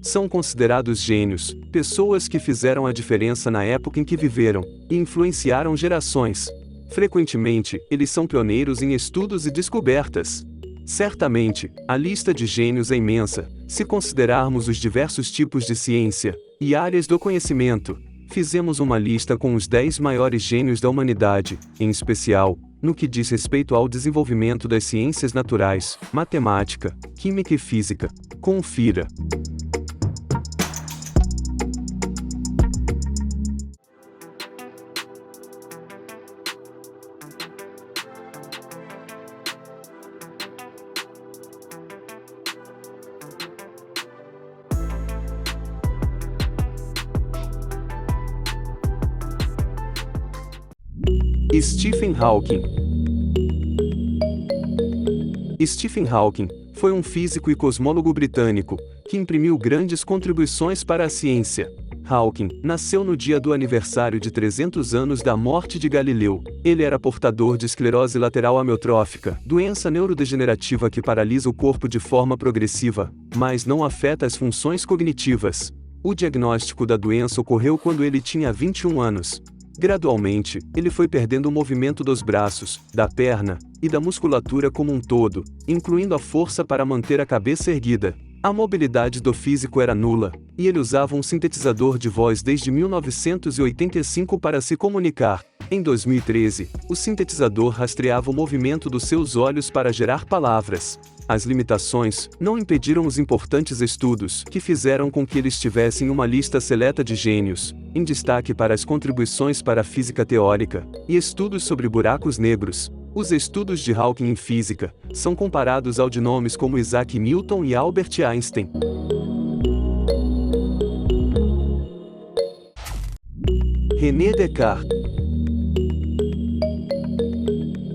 São considerados gênios, pessoas que fizeram a diferença na época em que viveram, e influenciaram gerações. Frequentemente, eles são pioneiros em estudos e descobertas. Certamente, a lista de gênios é imensa, se considerarmos os diversos tipos de ciência e áreas do conhecimento. Fizemos uma lista com os 10 maiores gênios da humanidade, em especial, no que diz respeito ao desenvolvimento das ciências naturais, matemática, química e física. Confira. Stephen Hawking. Stephen Hawking foi um físico e cosmólogo britânico, que imprimiu grandes contribuições para a ciência. Hawking nasceu no dia do aniversário de 300 anos da morte de Galileu. Ele era portador de esclerose lateral amiotrófica, doença neurodegenerativa que paralisa o corpo de forma progressiva, mas não afeta as funções cognitivas. O diagnóstico da doença ocorreu quando ele tinha 21 anos. Gradualmente, ele foi perdendo o movimento dos braços, da perna e da musculatura como um todo, incluindo a força para manter a cabeça erguida. A mobilidade do físico era nula, e ele usava um sintetizador de voz desde 1985 para se comunicar. Em 2013, o sintetizador rastreava o movimento dos seus olhos para gerar palavras. As limitações não impediram os importantes estudos que fizeram com que ele estivesse em uma lista seleta de gênios, em destaque para as contribuições para a física teórica e estudos sobre buracos negros. Os estudos de Hawking em física são comparados ao de nomes como Isaac Newton e Albert Einstein. René Descartes.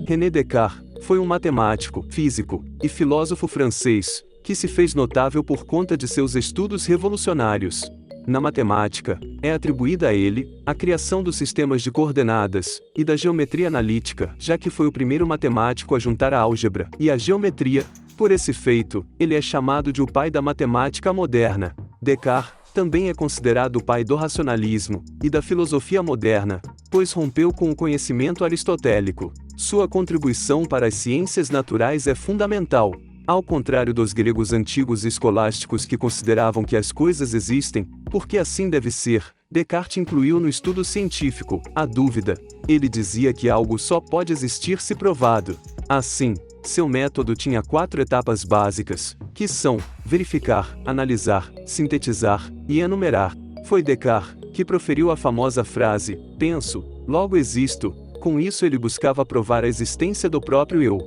René Descartes foi um matemático, físico e filósofo francês, que se fez notável por conta de seus estudos revolucionários. Na matemática, é atribuída a ele a criação dos sistemas de coordenadas e da geometria analítica, já que foi o primeiro matemático a juntar a álgebra e a geometria. Por esse feito, ele é chamado de o pai da matemática moderna. Descartes também é considerado o pai do racionalismo e da filosofia moderna, pois rompeu com o conhecimento aristotélico. Sua contribuição para as ciências naturais é fundamental. Ao contrário dos gregos antigos e escolásticos que consideravam que as coisas existem, porque assim deve ser, Descartes incluiu no estudo científico a dúvida. Ele dizia que algo só pode existir se provado. Assim, seu método tinha 4 etapas básicas, que são verificar, analisar, sintetizar e enumerar. Foi Descartes que proferiu a famosa frase: penso, logo existo. Com isso ele buscava provar a existência do próprio eu.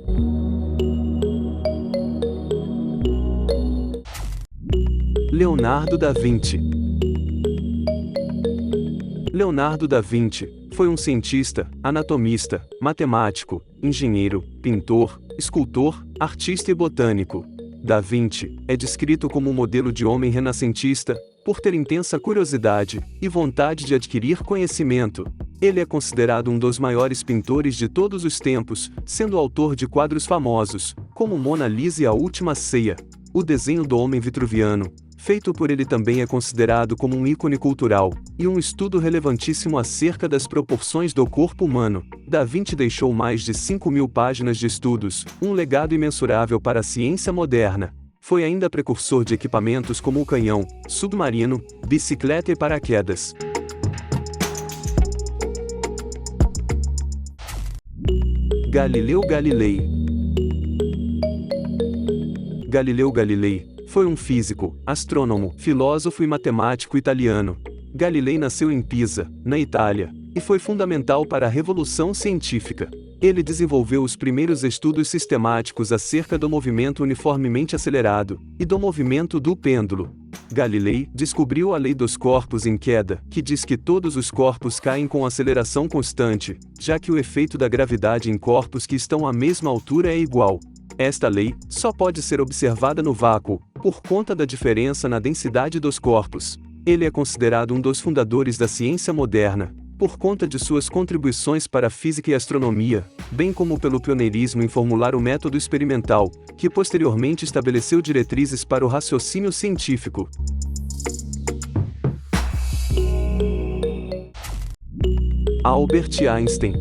Leonardo da Vinci. Leonardo da Vinci foi um cientista, anatomista, matemático, engenheiro, pintor, escultor, artista e botânico. Da Vinci é descrito como um modelo de homem renascentista, por ter intensa curiosidade e vontade de adquirir conhecimento. Ele é considerado um dos maiores pintores de todos os tempos, sendo autor de quadros famosos, como Mona Lisa e A Última Ceia. O desenho do homem vitruviano, feito por ele, também é considerado como um ícone cultural, e um estudo relevantíssimo acerca das proporções do corpo humano. Da Vinci deixou mais de 5.000 páginas de estudos, um legado imensurável para a ciência moderna. Foi ainda precursor de equipamentos como o canhão, submarino, bicicleta e paraquedas. Galileu Galilei. Galileu Galilei foi um físico, astrônomo, filósofo e matemático italiano. Galilei nasceu em Pisa, na Itália, e foi fundamental para a revolução científica. Ele desenvolveu os primeiros estudos sistemáticos acerca do movimento uniformemente acelerado e do movimento do pêndulo. Galilei descobriu a lei dos corpos em queda, que diz que todos os corpos caem com aceleração constante, já que o efeito da gravidade em corpos que estão à mesma altura é igual. Esta lei só pode ser observada no vácuo, por conta da diferença na densidade dos corpos. Ele é considerado um dos fundadores da ciência moderna, por conta de suas contribuições para a física e astronomia, bem como pelo pioneirismo em formular o método experimental, que posteriormente estabeleceu diretrizes para o raciocínio científico. Albert Einstein.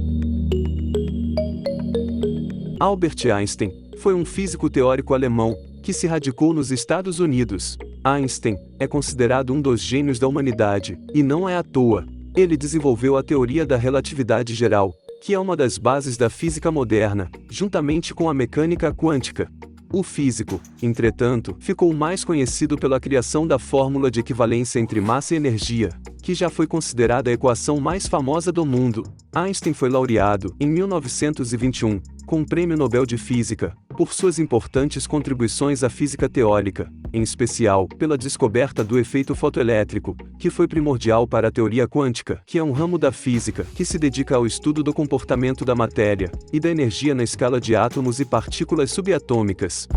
Albert Einstein foi um físico teórico alemão que se radicou nos Estados Unidos. Einstein é considerado um dos gênios da humanidade, e não é à toa. Ele desenvolveu a teoria da relatividade geral, que é uma das bases da física moderna, juntamente com a mecânica quântica. O físico, entretanto, ficou mais conhecido pela criação da fórmula de equivalência entre massa e energia, que já foi considerada a equação mais famosa do mundo. Einstein foi laureado, em 1921, com o Prêmio Nobel de Física, por suas importantes contribuições à física teórica, em especial pela descoberta do efeito fotoelétrico, que foi primordial para a teoria quântica, que é um ramo da física que se dedica ao estudo do comportamento da matéria e da energia na escala de átomos e partículas subatômicas.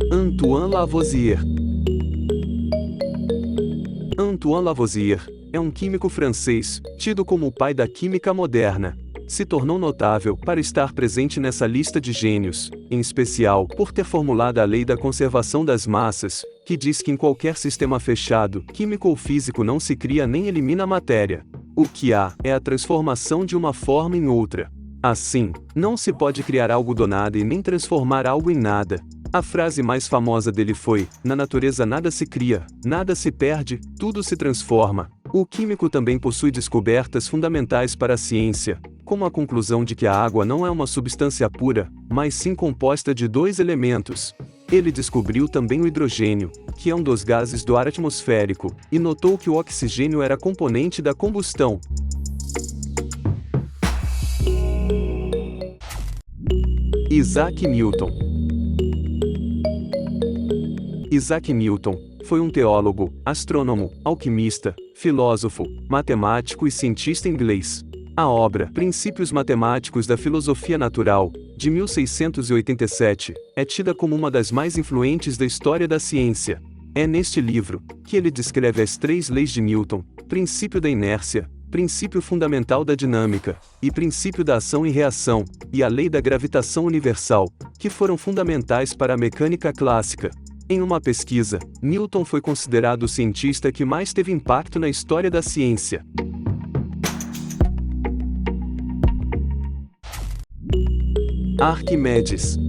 Antoine Lavoisier. Antoine Lavoisier é um químico francês, tido como o pai da química moderna. Se tornou notável para estar presente nessa lista de gênios, em especial por ter formulado a lei da conservação das massas, que diz que em qualquer sistema fechado, químico ou físico, não se cria nem elimina matéria. O que há é a transformação de uma forma em outra. Assim, não se pode criar algo do nada e nem transformar algo em nada. A frase mais famosa dele foi: na natureza nada se cria, nada se perde, tudo se transforma. O químico também possui descobertas fundamentais para a ciência, como a conclusão de que a água não é uma substância pura, mas sim composta de dois elementos. Ele descobriu também o hidrogênio, que é um dos gases do ar atmosférico, e notou que o oxigênio era componente da combustão. Isaac Newton. Isaac Newton foi um teólogo, astrônomo, alquimista, filósofo, matemático e cientista inglês. A obra Princípios Matemáticos da Filosofia Natural, de 1687, é tida como uma das mais influentes da história da ciência. É neste livro que ele descreve as três leis de Newton: princípio da inércia, princípio fundamental da dinâmica, e princípio da ação e reação, e a lei da gravitação universal, que foram fundamentais para a mecânica clássica. Em uma pesquisa, Newton foi considerado o cientista que mais teve impacto na história da ciência. Arquimedes.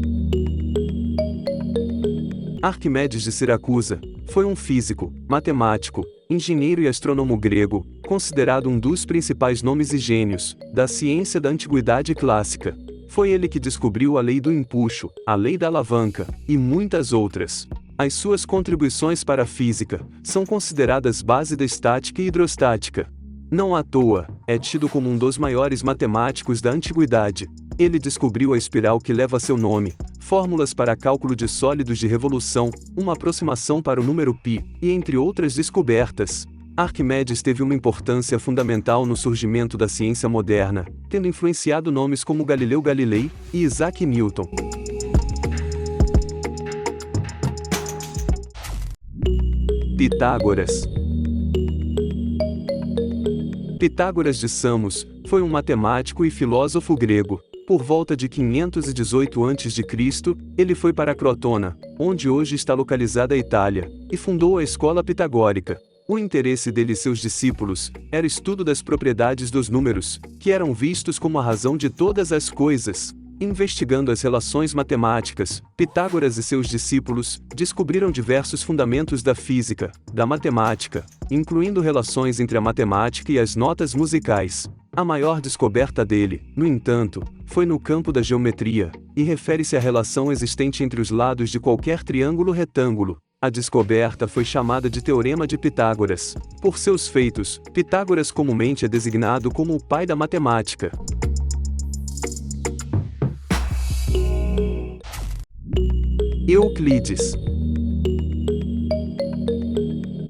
Arquimedes de Siracusa foi um físico, matemático, engenheiro e astrônomo grego, considerado um dos principais nomes e gênios da ciência da antiguidade clássica. Foi ele que descobriu a lei do empuxo, a lei da alavanca, e muitas outras. As suas contribuições para a física são consideradas base da estática e hidrostática. Não à toa, é tido como um dos maiores matemáticos da antiguidade. Ele descobriu a espiral que leva seu nome, fórmulas para cálculo de sólidos de revolução, uma aproximação para o número π, e entre outras descobertas. Arquimedes teve uma importância fundamental no surgimento da ciência moderna, tendo influenciado nomes como Galileu Galilei e Isaac Newton. Pitágoras. Pitágoras de Samos foi um matemático e filósofo grego. Por volta de 518 a.C., ele foi para Crotona, onde hoje está localizada a Itália, e fundou a escola pitagórica. O interesse dele e seus discípulos era o estudo das propriedades dos números, que eram vistos como a razão de todas as coisas. Investigando as relações matemáticas, Pitágoras e seus discípulos descobriram diversos fundamentos da física, da matemática, incluindo relações entre a matemática e as notas musicais. A maior descoberta dele, no entanto, foi no campo da geometria, e refere-se à relação existente entre os lados de qualquer triângulo retângulo. A descoberta foi chamada de Teorema de Pitágoras. Por seus feitos, Pitágoras comumente é designado como o pai da matemática. Euclides.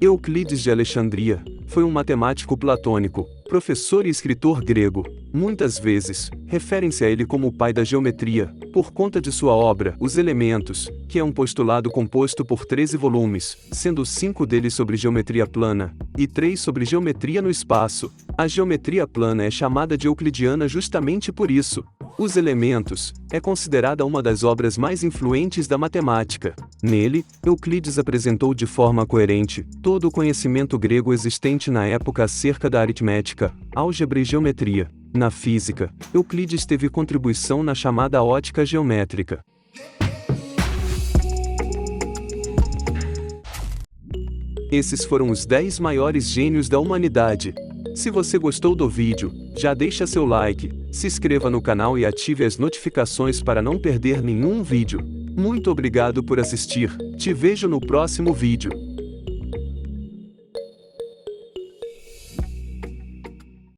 Euclides de Alexandria foi um matemático platônico, professor e escritor grego. Muitas vezes, referem-se a ele como o pai da geometria, por conta de sua obra Os Elementos, que é um postulado composto por 13 volumes, sendo 5 deles sobre geometria plana, e 3 sobre geometria no espaço. A geometria plana é chamada de euclidiana justamente por isso. Os Elementos é considerada uma das obras mais influentes da matemática. Nele, Euclides apresentou de forma coerente todo o conhecimento grego existente na época acerca da aritmética, álgebra e geometria. Na física, Euclides teve contribuição na chamada ótica geométrica. Esses foram os 10 maiores gênios da humanidade. Se você gostou do vídeo, já deixa seu like, se inscreva no canal e ative as notificações para não perder nenhum vídeo. Muito obrigado por assistir, te vejo no próximo vídeo.